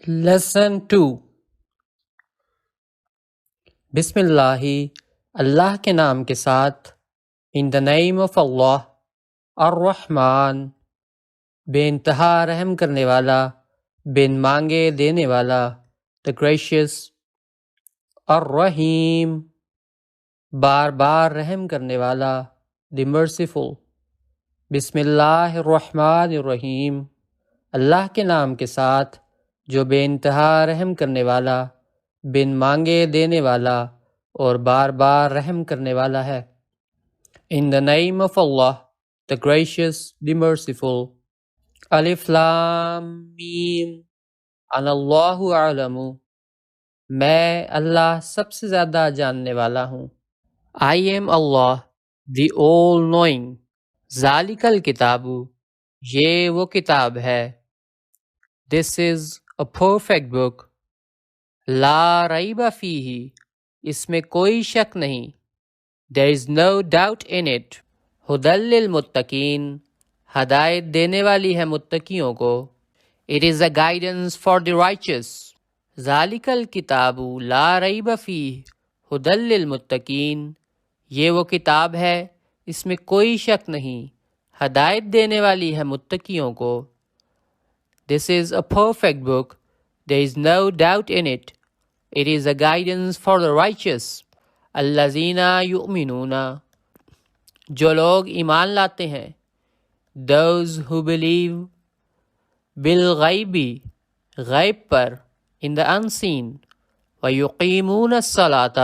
Lesson 2 بسم اللہ، اللہ کے نام کے ساتھ۔ ان دا نیم آف اللہ، الرحمن، بے انتہا رحم کرنے والا، بن مانگے دینے والا، دا گریشیس، الرحیم، بار بار رحم کرنے والا، دی مرسیفل۔ بسم اللہ الرحمن الرحیم، اللہ کے نام کے ساتھ جو بے انتہا رحم کرنے والا، بن مانگے دینے والا اور بار بار رحم کرنے والا ہے۔ In the name of Allah, the gracious, the merciful. الف لام میم، انا اللہ اعلم، میں اللہ سب سے زیادہ جاننے والا ہوں۔ I am Allah, the all knowing. ذالک الکتاب، یہ وہ کتاب ہے۔ This is a perfect book. لا ریب فیہ، اس میں کوئی شک نہیں۔ There is no doubt in it. ھدی للمتقین، ہدایت دینے والی ہے متقیوں کو۔ It is a guidance for the righteous. ذالک الکتاب لا ریب فیہ ھدی للمتقین، یہ وہ کتاب ہے، اس میں کوئی شک نہیں، ہدایت دینے والی ہے متقیوں کو۔ This is a perfect book. There is no doubt in it. It is a guidance for the righteous. الذین یؤمنون، جو لوگ ایمان لاتے ہیں۔ Those who believe بالغیب، غیب پر، in the unseen۔ ویقیمون الصلاۃ،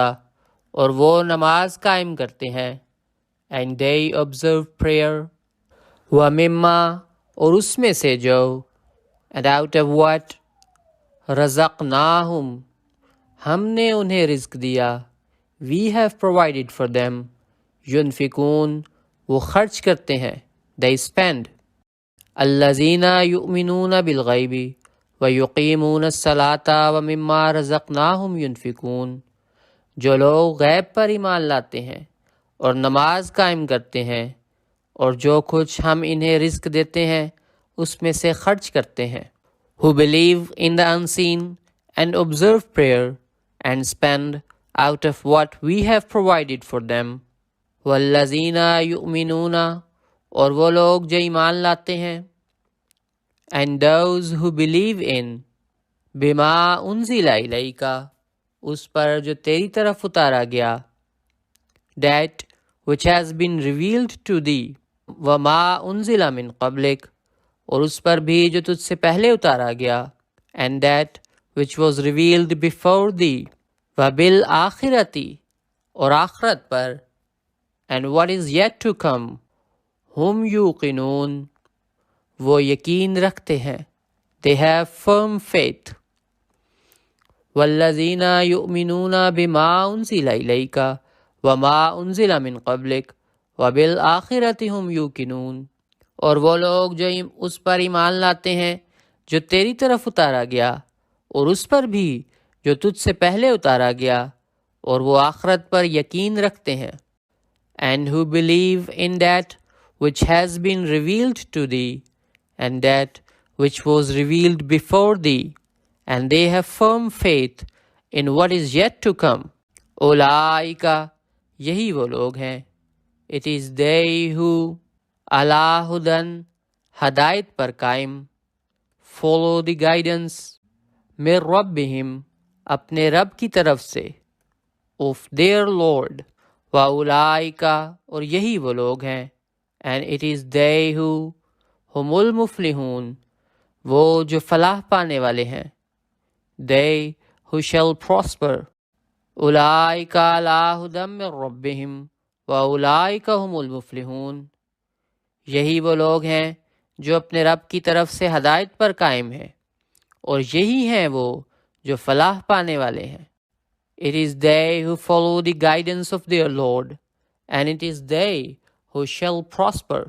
اور وہ نماز قائم کرتے ہیں۔ And they observe prayer۔ ومما، اور اس میں سے جو، and out of what، رزقناہم، ہم نے انہیں رزق دیا۔ We have provided for them۔ ينفقون، وہ خرچ کرتے ہیں، they spend۔ الذین یؤمنون بالغیب ویقیمون الصلاۃ ومما رزقناہم ينفقون، جو لوگ غیب پر ایمان لاتے ہیں اور نماز قائم کرتے ہیں اور جو کچھ ہم انہیں رزق دیتے ہیں اس میں سے خرچ کرتے ہیں۔ Who believe in the unseen and observe prayer and spend out of what we have provided for them۔ والذین یؤمنون، اور وہ لوگ جو ایمان لاتے ہیں۔ And those who believe in بما انزل الیک، اس پر جو تیری طرف اتارا گیا۔ That which has been revealed to thee۔ وما انزل من قبلک، اور اس پر بھی جو تجھ سے پہلے اتارا گیا۔ And that which was revealed before thee۔ وبالآخرۃ، اور آخرت پر۔ And what is yet to come۔ ہم یوقنون، وہ یقین رکھتے ہیں۔ They have firm faith۔ والذین یؤمنون بما انزل الیک وما انزل من قبلک وبالآخرۃ ہم یوقنون، اور وہ لوگ جو اس پر ایمان لاتے ہیں جو تیری طرف اتارا گیا اور اس پر بھی جو تجھ سے پہلے اتارا گیا، اور وہ آخرت پر یقین رکھتے ہیں۔ And who believe in that which has been revealed to thee and that which was revealed before thee, and they have firm faith in what is yet to come۔ اولئک، یہی وہ لوگ ہیں۔ It is they who علی ھدی، ہدایت پر قائم۔ Follow the guidance من ربہم، اپنے رب کی طرف سے۔ Of their Lord۔ وَأُولَئِکَ، اور یہی وہ لوگ ہیں۔ And it is they who ہم المفلحون، وہ جو فلاح پانے والے ہیں۔ They who shall prosper۔ اولئک علی ھدی من ربہم وَأُولَئِکَ ہم المفلحون، یہی وہ لوگ ہیں جو اپنے رب کی طرف سے ہدایت پر قائم ہیں، اور یہی ہیں وہ جو فلاح پانے والے ہیں۔ It is they who follow the guidance of their Lord, and it is they who shall prosper۔